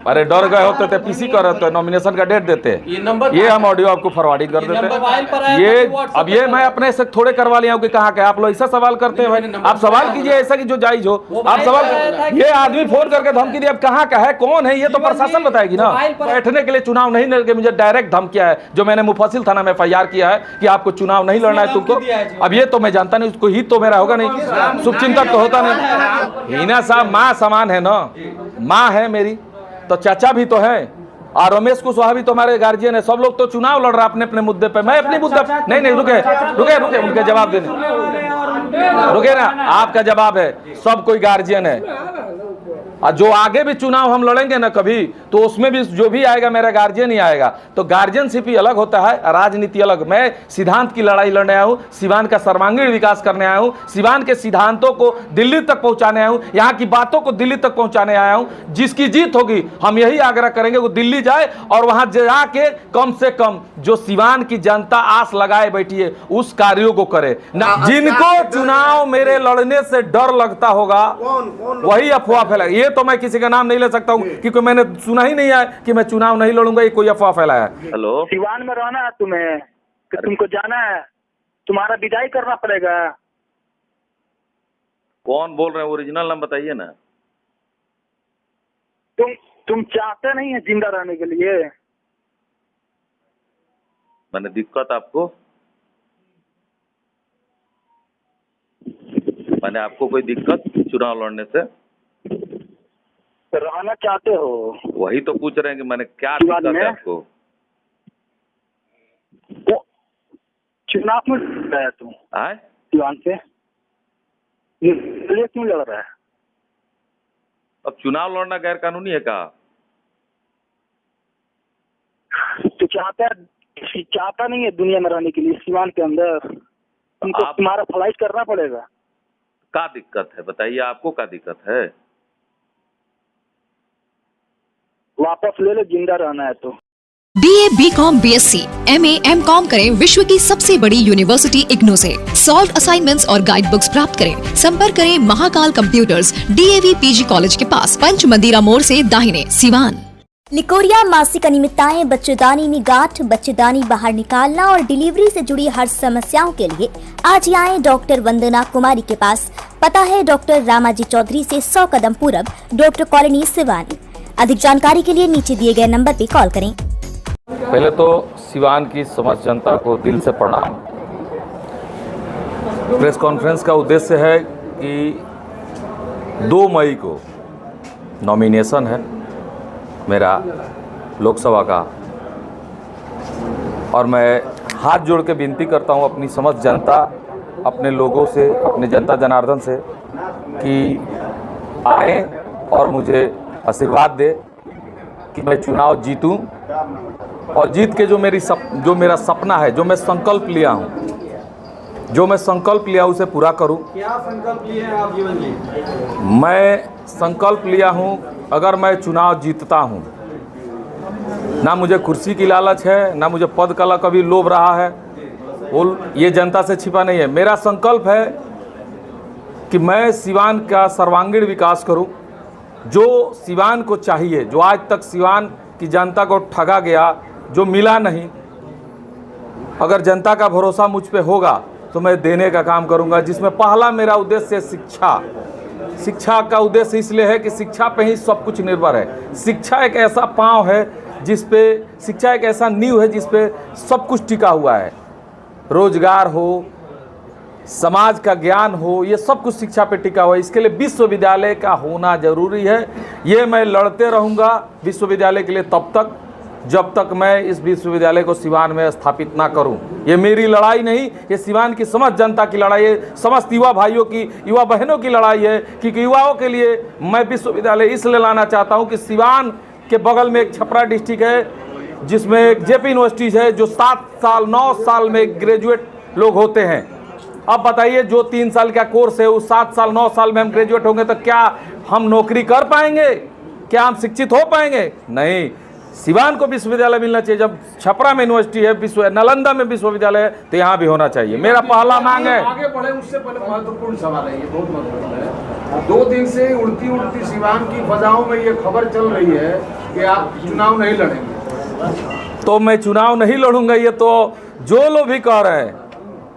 अरे डर गए होते थे, पीसी कर रहे थे, नॉमिनेशन का डेट देते। ये हम ऑडियो आपको फॉरवर्डिंग कर देते। ये अब ये मैं अपने से थोड़े करवा लिया हूँ कि कहाँ के आप लोग ऐसा सवाल करते हैं भाई। आप सवाल कीजिए ऐसा कि जो जायज हो। आप सवाल, ये आदमी फोन करके धमकी दिया, अब कहाँ का है, कौन है, ये तो प्रशासन बताएगी ना। बैठने के लिए चुनाव नहीं लड़के, मुझे डायरेक्ट धमकिया है, जो मैंने मुफस्सिल थाना में FIR किया है कि आपको चुनाव नहीं लड़ना है तुमको। अब ये तो मैं जानता नहीं, उसको हित तो मेरा होगा नहीं, शुभचिंतक तो होता नहीं। हीना साहब माँ समान है ना, माँ है मेरी, तो चाचा भी तो है, और रमेश कुशवाहा भी तो हमारे गार्जियन है। सब लोग तो चुनाव लड़ रहा अपने अपने मुद्दे पे, मैं अपने मुद्दे। नहीं रुके रुके रुके, उनके जवाब देने रुके ना, आपका जवाब है, सब कोई गार्जियन है। और जो आगे भी चुनाव हम लड़ेंगे ना कभी, तो उसमें भी जो भी आएगा मेरा गार्जियन ही आएगा। तो गार्जियनशिप ही अलग होता है, राजनीति अलग। मैं सिद्धांत की लड़ाई लड़ने आया हूँ, सिवान का सर्वांगीण विकास करने आया हूँ, सिवान के सिद्धांतों को दिल्ली तक पहुंचाने आया हूँ, यहाँ की बातों को दिल्ली तक पहुंचाने आया हूँ। जिसकी जीत होगी हम यही आग्रह करेंगे वो दिल्ली जाए और वहां जाके कम से कम जो सिवान की जनता आस लगाए बैठी है उस कार्यों को करे ना। जिनको चुनाव मेरे लड़ने से डर लगता होगा वही अफवाह फैलाए। ये तो मैं किसी का नाम नहीं ले सकता हूँ क्योंकि मैंने सुना ही नहीं है कि मैं चुनाव नहीं लड़ूंगा, ये कोई अफवाह फैलाया है। हेलो, सिवान में रहना है तुम्हें कि तुमको जाना है, तुम्हारा विदाई करना पड़ेगा। कौन बोल रहे हैं, ओरिजिनल नाम बताइए ना। तुम चाहते नहीं है जिंदा रहने के लिए? मैंने दिक्कत आपको, मैंने आपको कोई दिक्कत चुनाव लड़ने से? रहना चाहते हो? वही तो पूछ रहे हैं कि मैंने क्या दिक्कत है आपको। तो चुनाव में लड़ रहा है तुम सिवान से, ये क्यों लड़ रहा है? अब चुनाव लड़ना गैर कानूनी है क्या? तो चाहता नहीं है दुनिया में रहने के लिए सिवान के अंदर, तुमको तुम्हारा फ्लाइट करना पड़ेगा। क्या दिक्कत है बताइए, आपको क्या दिक्कत है? वापस ले लो, जिंदा रहना है तो। BA, BCom, BSc, MA, MCom करें विश्व की सबसे बड़ी यूनिवर्सिटी इग्नू से। सॉल्व असाइनमेंट्स और गाइड बुक्स प्राप्त करें। संपर्क करें Mahakal computers, DAV PG college के पास, पंच मंदिरा मोड़ से दाहिने, सिवान। निकोरिया मासिक अनियमितताएं, बच्चेदानी में गांठ, बच्चेदानी बाहर निकालना और डिलीवरी से जुड़ी हर समस्याओं के लिए आज ही आएं डॉक्टर वंदना कुमारी के पास। पता है डॉक्टर रामाजी चौधरी से 100 कदम पूरब, डॉक्टर कॉलोनी, सिवान। अधिक जानकारी के लिए नीचे दिए गए नंबर पर कॉल करें। पहले तो सिवान की समस्त जनता को दिल से प्रणाम। प्रेस कॉन्फ्रेंस का उद्देश्य है कि 2 मई को नॉमिनेशन है मेरा लोकसभा का, और मैं हाथ जोड़ के विनती करता हूं अपनी समस्त जनता, अपने लोगों से, अपने जनता जनार्दन से कि आए और मुझे आशीर्वाद दे कि मैं चुनाव जीतूं, और जीत के जो मेरा सपना है, जो मैं संकल्प लिया हूं, जो मैं संकल्प लिया उसे पूरा करूं। क्या संकल्प लिए हैं आप जीवन जी? मैं संकल्प लिया हूं, अगर मैं चुनाव जीतता हूं, ना मुझे कुर्सी की लालच है, ना मुझे पद का कभी लोभ रहा है, वो ये जनता से छिपा नहीं है। मेरा संकल्प है कि मैं सिवान का सर्वांगीण विकास करूं, जो सिवान को चाहिए, जो आज तक सिवान की जनता को ठगा गया, जो मिला नहीं, अगर जनता का भरोसा मुझ पे होगा तो मैं देने का काम करूंगा। जिसमें पहला मेरा उद्देश्य शिक्षा। शिक्षा का उद्देश्य इसलिए है कि शिक्षा पे ही सब कुछ निर्भर है। शिक्षा एक ऐसा पांव है जिस पे, शिक्षा एक ऐसा नींव है जिस पे सब कुछ टिका हुआ है। रोजगार हो, समाज का ज्ञान हो, ये सब कुछ शिक्षा पे टिका हुआ है। इसके लिए विश्वविद्यालय का होना जरूरी है। ये मैं लड़ते रहूँगा विश्वविद्यालय के लिए तब तक जब तक मैं इस विश्वविद्यालय को सिवान में स्थापित ना करूं। ये मेरी लड़ाई नहीं, ये सिवान की समस्त जनता की लड़ाई है, समस्त युवा भाइयों की, युवा बहनों की लड़ाई है। क्योंकि युवाओं के लिए मैं विश्वविद्यालय इसलिए लाना चाहता हूं कि सिवान के बगल में एक छपरा डिस्ट्रिक्ट है जिसमें एक JP यूनिवर्सिटी है जो 7 साल 9 साल में ग्रेजुएट लोग होते हैं। अब बताइए, जो 3 साल का कोर्स है उस 7 साल 9 साल में हम ग्रेजुएट होंगे तो क्या हम नौकरी कर पाएंगे? क्या हम शिक्षित हो पाएंगे? नहीं। सिवान को विश्वविद्यालय मिलना चाहिए। जब छपरा में यूनिवर्सिटी है, नालंदा में विश्वविद्यालय है, तो यहाँ भी होना चाहिए। मेरा पहला मांग है। आगे बढ़े उससे पहले महत्वपूर्ण सवाल है, ये बहुत महत्वपूर्ण है। 2 दिन से उड़ती उड़ती सिवान की फजाओं में ये खबर चल रही है कि आप चुनाव नहीं लड़ेंगे। तो मैं चुनाव नहीं लड़ूंगा, ये तो जो लोग भी कह रहे हैं।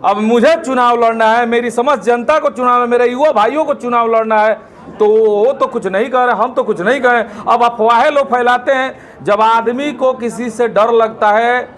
अब मुझे चुनाव लड़ना है, मेरी समस्त जनता को चुनाव, मेरे युवा भाइयों को चुनाव लड़ना है, तो वो तो कुछ नहीं कह रहे, हम तो कुछ नहीं कह रहे। अब अफवाहें लोग फैलाते हैं। जब आदमी को किसी से डर लगता है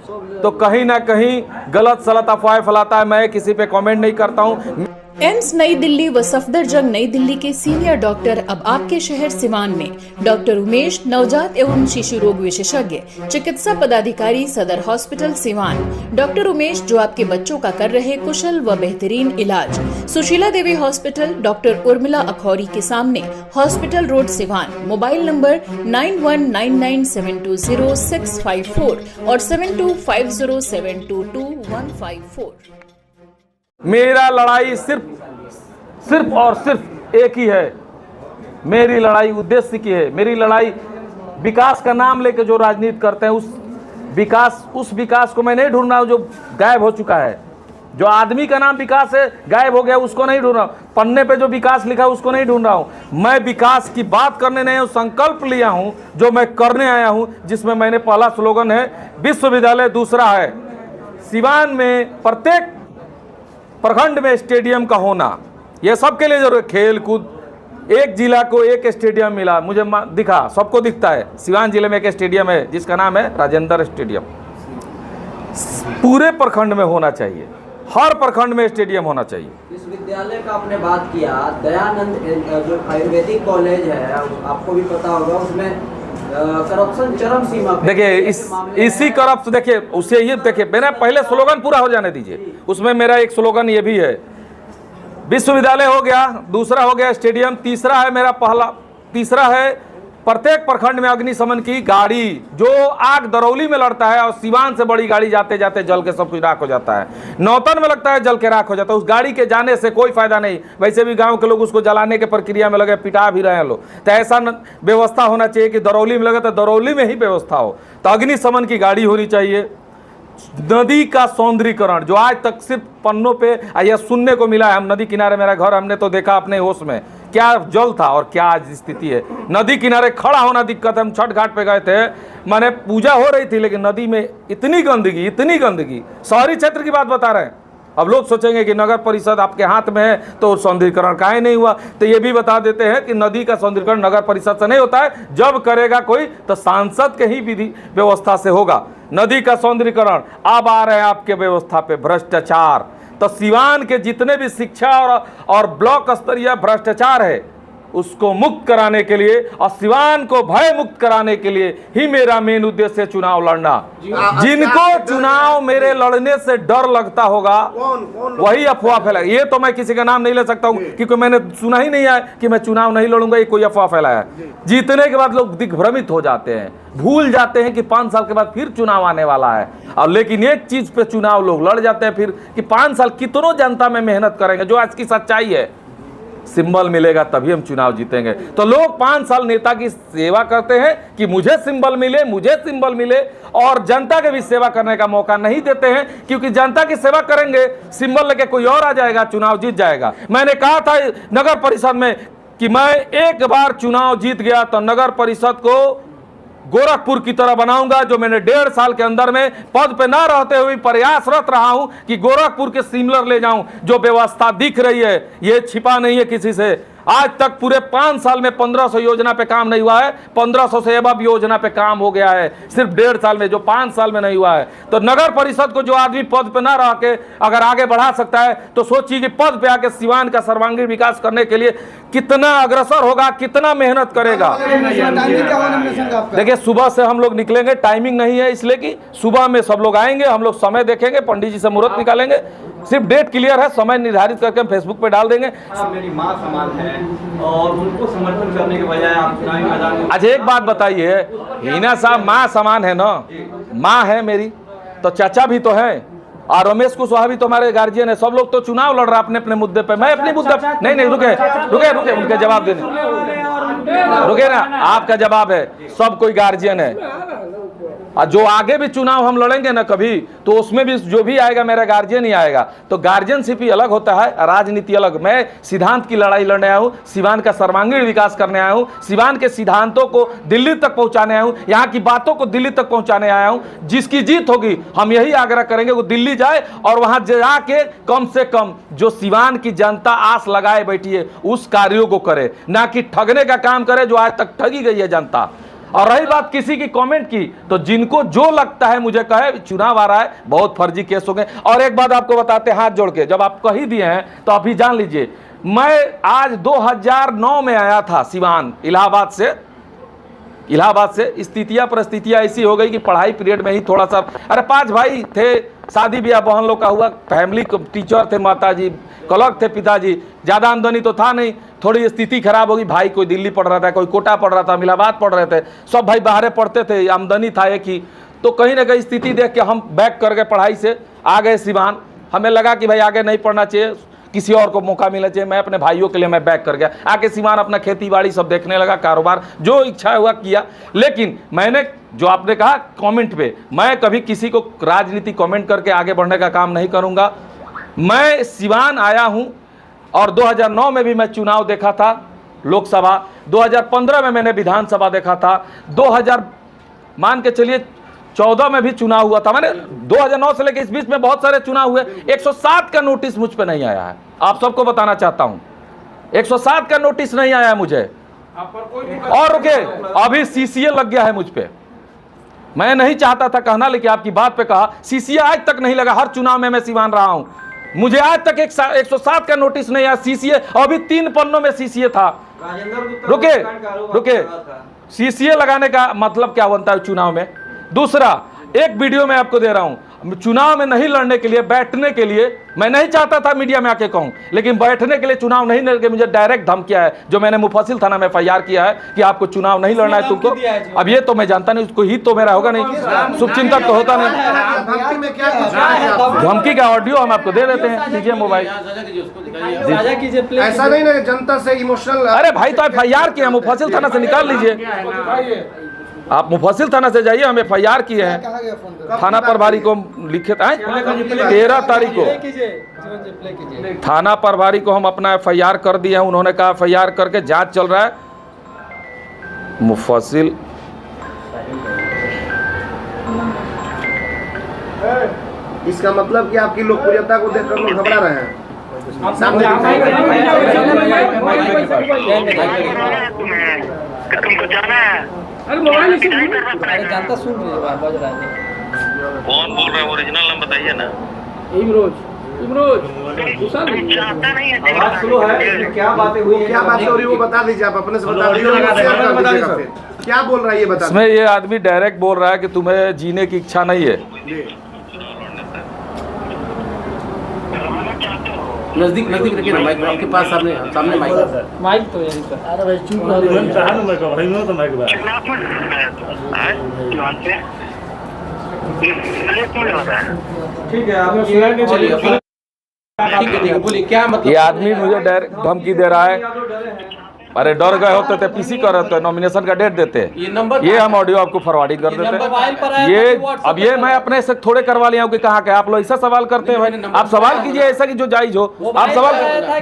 तो कहीं ना कहीं गलत सलत अफवाहें फैलाता है। मैं किसी पे कमेंट नहीं करता हूँ। एम्स नई दिल्ली व सफदरजंग नई दिल्ली के सीनियर डॉक्टर अब आपके शहर सिवान में। डॉक्टर उमेश, नवजात एवं शिशु रोग विशेषज्ञ, चिकित्सा पदाधिकारी, सदर हॉस्पिटल सिवान। डॉक्टर उमेश जो आपके बच्चों का कर रहे कुशल व बेहतरीन इलाज। सुशीला देवी हॉस्पिटल, डॉक्टर उर्मिला अखौरी के सामने, hospital road Siwan. Mobile number 9199720654 और 7250722154। मेरा लड़ाई सिर्फ और सिर्फ एक ही है। मेरी लड़ाई उद्देश्य की है। मेरी लड़ाई विकास का नाम लेकर जो राजनीति करते हैं, उस विकास को मैं नहीं ढूंढ रहा हूं जो गायब हो चुका है। जो आदमी का नाम विकास है, गायब हो गया, उसको नहीं ढूंढ रहा हूं। पन्ने पे जो विकास लिखा है उसको नहीं ढूंढ रहा हूं। मैं विकास की बात करने नहीं हूं, संकल्प लिया हूं जो मैं करने आया हूं, जिसमें मैंने पहला स्लोगन है विश्वविद्यालय, दूसरा है सिवान में प्रत्येक प्रखंड में स्टेडियम का होना। यह सबके लिए जरूर। खेल कूद, एक जिला को एक स्टेडियम मिला, मुझे दिखा, सबको दिखता है। सिवान जिले में एक स्टेडियम है जिसका नाम है राजेंद्र स्टेडियम। पूरे प्रखंड में होना चाहिए, हर प्रखंड में स्टेडियम होना चाहिए। विश्वविद्यालय का आपने बात किया, दयानंद जो आयुर्वेदिक कॉलेज है, आपको भी पता होगा, उसमें करप्शन चरम सीमा पे। देखिए इसी करप्शन, देखिए उसे ये देखिए, मेरा पहले स्लोगन पूरा हो जाने दीजिए। उसमें मेरा एक स्लोगन ये भी है, विश्वविद्यालय हो गया, दूसरा हो गया स्टेडियम, तीसरा है मेरा तीसरा है प्रत्येक प्रखंड में अग्निशमन की गाड़ी। जो आग दरौली में लड़ता है और सिवान से बड़ी गाड़ी जाते जाते जल के सब कुछ राख हो जाता है, नौतन में लगता है जल के राख हो जाता है। उस गाड़ी के जाने से कोई फायदा नहीं। वैसे भी गांव के लोग उसको जलाने के प्रक्रिया में लगे, पिटा भी रहे हैं लोग। तो ऐसा व्यवस्था होना चाहिए कि दरौली में लगे तो दरौली में ही व्यवस्था हो। तो अग्निशमन की गाड़ी होनी चाहिए। नदी का सौंदर्यीकरण जो आज तक सिर्फ पन्नों पे यह सुनने को मिला है। हम नदी किनारे, मेरा घर, हमने तो देखा अपने होश में क्या जल था और क्या आज स्थिति है। नदी किनारे खड़ा होना दिक्कत है। हम छठ घाट पे गए थे, माने पूजा हो रही थी, लेकिन नदी में इतनी गंदगी। शहरी क्षेत्र की बात बता रहे हैं। अब लोग सोचेंगे कि नगर परिषद आपके हाथ में है तो सौंदर्यीकरण काहे नहीं हुआ। तो ये भी बता देते हैं कि नदी का सौंदर्यीकरण नगर परिषद से नहीं होता है। जब करेगा कोई तो सांसद के ही विधि व्यवस्था से होगा। नदी का सौंदर्यीकरण। अब आ रहे हैं आपके व्यवस्था पे भ्रष्टाचार। तो सिवान के जितने भी शिक्षा और ब्लॉक स्तरीय भ्रष्टाचार है उसको मुक्त कराने के लिए और सिवान को भय मुक्त कराने के लिए ही मेरा मेन उद्देश्य है चुनाव लड़ना। जिनको चुनाव मेरे लड़ने से डर लगता होगा वही अफवाह फैलाए। ये तो मैं किसी का नाम नहीं ले सकता हूँ क्योंकि मैंने सुना ही नहीं है कि मैं चुनाव नहीं लड़ूंगा, ये कोई अफवाह फैलाया। जीतने के बाद लोग दिग्भ्रमित हो जाते हैं, भूल जाते हैं कि 5 साल के बाद फिर चुनाव आने वाला है। और लेकिन एक चीज पे चुनाव लोग लड़ जाते हैं फिर कि 5 साल कितनों जनता में मेहनत करेंगे। जो आज की सच्चाई है, सिंबल मिलेगा तभी हम चुनाव जीतेंगे। तो लोग 5 साल नेता की सेवा करते हैं कि मुझे सिंबल मिले और जनता के भी सेवा करने का मौका नहीं देते हैं, क्योंकि जनता की सेवा करेंगे, सिंबल लेके कोई और आ जाएगा, चुनाव जीत जाएगा। मैंने कहा था नगर परिषद में कि मैं एक बार चुनाव जीत गया तो नगर परिषद को गोरखपुर की तरह बनाऊंगा। जो मैंने 1.5 साल के अंदर में पद पे ना रहते हुए प्रयासरत रहा हूं कि गोरखपुर के सिमिलर ले जाऊं। जो व्यवस्था दिख रही है ये छिपा नहीं है किसी से। आज तक पूरे 5 साल में 1500 योजना पे काम नहीं हुआ है। 1500 से अब योजना पे काम हो गया है सिर्फ 1.5 साल में, जो 5 साल में नहीं हुआ है। तो नगर परिषद को जो आदमी पद पे ना रह के अगर आगे बढ़ा सकता है तो सोचिए कि पद पे आके सिवान का सर्वांगीण विकास करने के लिए कितना अग्रसर होगा, कितना मेहनत करेगा। देखिए सुबह से हम लोग निकलेंगे, टाइमिंग नहीं है इसलिए कि सुबह में सब लोग आएंगे, हम लोग समय देखेंगे, पंडित जी से मुहूर्त निकालेंगे। सिर्फ डेट क्लियर है, समय निर्धारित करके हम फेसबुक पे डाल देंगे। मेरी माँ समान है और उनको समर्थन करने के बजाय आप चुनावी मैदान में। अच्छा एक बात बताइए, हिना साहब माँ समान है ना, माँ है मेरी तो चाचा भी तो है और रमेश कुशवाहा भी तो हमारे गार्जियन है। सब लोग तो चुनाव लड़ रहा अपने अपने मुद्दे पे, मैं अपने मुद्दे नहीं रुके उनके जवाब देने रुके ना। आपका जवाब है सब कोई गार्जियन है। और जो आगे भी चुनाव हम लड़ेंगे ना कभी, तो उसमें भी जो भी आएगा मेरा गार्जियन ही आएगा। तो गार्जियनशिप ही अलग होता है, राजनीति अलग। मैं सिद्धांत की लड़ाई लड़ने आया हूँ, सिवान का सर्वांगीण विकास करने आया हूँ, सिवान के सिद्धांतों को दिल्ली तक पहुँचाने आया हूँ, यहाँ की बातों को दिल्ली तक पहुँचाने आया हूँ। जिसकी जीत होगी हम यही आग्रह करेंगे वो दिल्ली जाए और वहाँ जाके कम से कम जो सिवान की जनता आस लगाए बैठी है उस कार्यों को करे, ना कि ठगने का काम करे जो आज तक ठगी गई है जनता। और रही बात किसी की कमेंट की, तो जिनको जो लगता है मुझे कहे, चुनाव आ रहा है, बहुत फर्जी केस हो गए। और एक बात आपको बताते हाथ जोड़ के, जब आप कह ही दिए हैं तो अभी जान लीजिए, मैं आज 2009 में आया था सिवान इलाहाबाद से। स्थितियां परिस्थितियां ऐसी हो गई कि पढ़ाई पीरियड में ही थोड़ा सा, अरे 5 भाई थे, शादी ब्याह बहन लोग का हुआ, फैमिली टीचर थे, माताजी क्लर्क थे, पिताजी, ज़्यादा आमदनी तो था नहीं, थोड़ी स्थिति खराब होगी। भाई कोई दिल्ली पढ़ रहा था, कोई कोटा पढ़ रहा था, इलाहाबाद पढ़ रहे थे, सब भाई बाहर पढ़ते थे, आमदनी था एक ही। तो कहीं ना कहीं स्थिति देख के हम बैक कर गए पढ़ाई से, आ गए सिवान। हमें लगा कि भाई आगे नहीं पढ़ना चाहिए, किसी और को मौका मिलना चाहिए। मैं अपने भाइयों के लिए मैं बैक कर गया, आके सिवान अपना खेती बाड़ी सब देखने लगा, कारोबार जो इच्छा हुआ किया। लेकिन मैंने जो आपने कहा कमेंट पे, मैं कभी किसी को राजनीति कमेंट करके आगे बढ़ने का काम नहीं करूंगा। मैं सिवान आया हूं और 2009 में भी मैं चुनाव देखा था लोकसभा, 2015 में मैंने विधानसभा देखा था, 2000 मान के चलिए 14 में भी चुनाव हुआ था। मैंने 2009 से लेकर इस बीच में बहुत सारे चुनाव हुए। 107 का नोटिस मुझ पे नहीं आया है, आप सबको बताना चाहता हूं, 107 का नोटिस नहीं आया है मुझे। और रुके, अभी सीसीए लग गया है मुझ पे। मैं नहीं चाहता था कहना, लेकिन आपकी बात पे कहा, सीसीए आज तक नहीं लगा। हर चुनाव में मैं सिवान रहा हूं, मुझे आज तक 107 का नोटिस नहीं आया। सीसीए अभी 3 पन्नों में सीसीए था। रुके, सीसीए लगाने का मतलब क्या बनता है चुनाव में? दूसरा, एक वीडियो में आपको दे रहा हूं, चुनाव में नहीं लड़ने के लिए, बैठने के लिए, मैं नहीं चाहता था मीडिया में आके कहूं, लेकिन बैठने के लिए चुनाव नहीं लड़ने के मुझे डायरेक्ट धमकिया है, जो मैंने मुफस्सिल थाना में एफआईआर किया है कि आपको चुनाव नहीं लड़ना है तुमको। अब ये तो मैं जानता नहीं, उसको हित तो मेरा होगा नहीं, शुभचिंतक तो होता नहीं। धमकी का ऑडियो हम आपको दे देते हैं, दीजिए मोबाइल। ऐसा नहीं ना जनता से इमोशनल। अरे भाई तो एफआईआर किया, मुफस्सिल थाना से निकाल लीजिए, आप मुफस्सिल थाना से जाइए, हम एफआईआर किए हैं, थाना प्रभारी को लिखे 13 तारीख को थाना प्रभारी को हम अपना एफआईआर कर दिए हैं। उन्होंने कहा एफआईआर करके जांच चल रहा है। मुफस्सिल इसका मतलब कि आपकी लोकप्रियता को देखकर लोग घबरा रहे हैं। तुमको जाना है? अरे मोबाइल जानता सुन रही है, बज रहा है। कौन बोल रहा है? ओरिजिनल नाम बताइए ना। इमरोज चाहता नहीं है। आवाज स्लो है, क्या बातें हुई, क्या बातें हो रही है वो बता दीजिए, आप अपने से बता दीजिए। क्या बोल रहा है ये बता। इसमें ये आदमी डायरेक्ट बोल रहा है कि तुम्हें जीने की इच्छा नहीं है। नजदीक रखिए ना माइक, आपके पास सामने माइक तो यही पर। अरे भाई चुप रहो, ठीक है आप बोलिए क्या मतलब। ये आदमी मुझे डायरेक्ट धमकी दे रहा है। अरे डर गए होते थे, पीसी कर रहे थे, नॉमिनेशन का डेट देते। ये हम ऑडियो आपको फॉरवर्डिंग कर देते। ये अब ये मैं अपने से थोड़े करवा लिया हूँ कि कहाँ के आप लोग ऐसा सवाल करते हैं भाई। आप सवाल कीजिए ऐसा कि जो जायज हो। आप सवाल,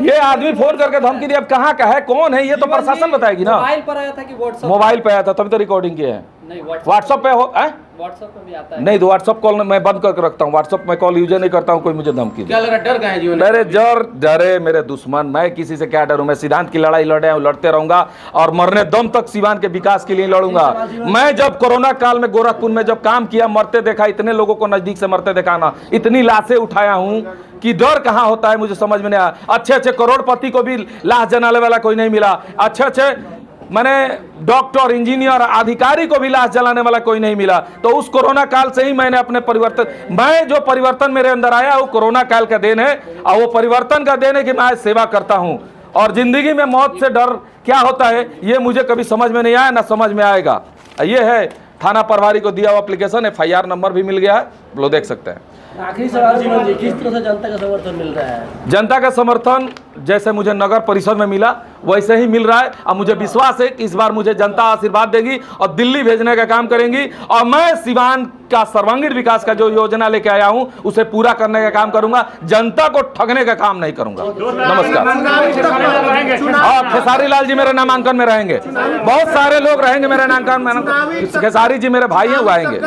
ये आदमी फोन करके धमकी दिया, अब कहाँ का है, कौन है, ये तो प्रशासन बताएगी ना। मोबाइल पर आया था कि व्हाट्सएप? मोबाइल पे आया था, तभी तो रिकॉर्डिंग किए हैं। व्हाट्सएप पे हो? व्हाट्सएप पे भी आता है? नहीं, तो व्हाट्सएप कॉल मैं बंद करके रखता हूँ, व्हाट्सएप में कॉल यूज नहीं करता हूँ। कोई मुझे धमकी क्या लग रहा है, डर गए जीवन? मेरे डरे मेरे दुश्मन, मैं किसी से क्या डरूं। मैं सिद्धांत की लड़ाई लड़ते रहूंगा और मरने दम तक सिवान के विकास के लिए लड़ूंगा। मैं जब कोरोना काल में गोरखपुर में जब काम किया, मरते देखा, इतने लोगों को नजदीक से मरते देखा ना, इतनी लाशें उठाया हूं कि डर कहां होता है मुझे समझ में नहीं आया। अच्छे करोड़पति को भी लाश जलाने वाला कोई नहीं मिला, अच्छे मैंने डॉक्टर, इंजीनियर, अधिकारी को भी लाश जलाने वाला कोई नहीं मिला। तो उस कोरोना काल से ही मैंने अपने मैं जो परिवर्तन मेरे अंदर आया वो कोरोना काल का देन है, और वो परिवर्तन का देन है कि मैं आज सेवा करता हूं। और जिंदगी में मौत से डर क्या होता है ये मुझे कभी समझ में नहीं आया, ना समझ में आएगा। ये है थाना प्रभारी को दिया हुआ एप्लीकेशन, एफआईआर नंबर भी मिल गया है, लोग देख सकते हैं। आखिरी सवाल जीवन जी, किस तरह से जनता का समर्थन मिल रहा है? जनता का समर्थन जैसे मुझे नगर परिषद में मिला वैसे ही मिल रहा है। और मुझे विश्वास है कि इस बार मुझे जनता आशीर्वाद देगी और दिल्ली भेजने का काम करेंगी, और मैं सिवान का सर्वांगीण विकास का जो योजना लेके आया हूं उसे पूरा करने का काम करूंगा। जनता को ठगने का काम नहीं करूंगा। नमस्कार। हाँ, खेसारी लाल जी मेरे नामांकन में रहेंगे, बहुत सारे लोग रहेंगे मेरे नामांकन में। खेसारी जी मेरे भाई हैं, वो आएंगे।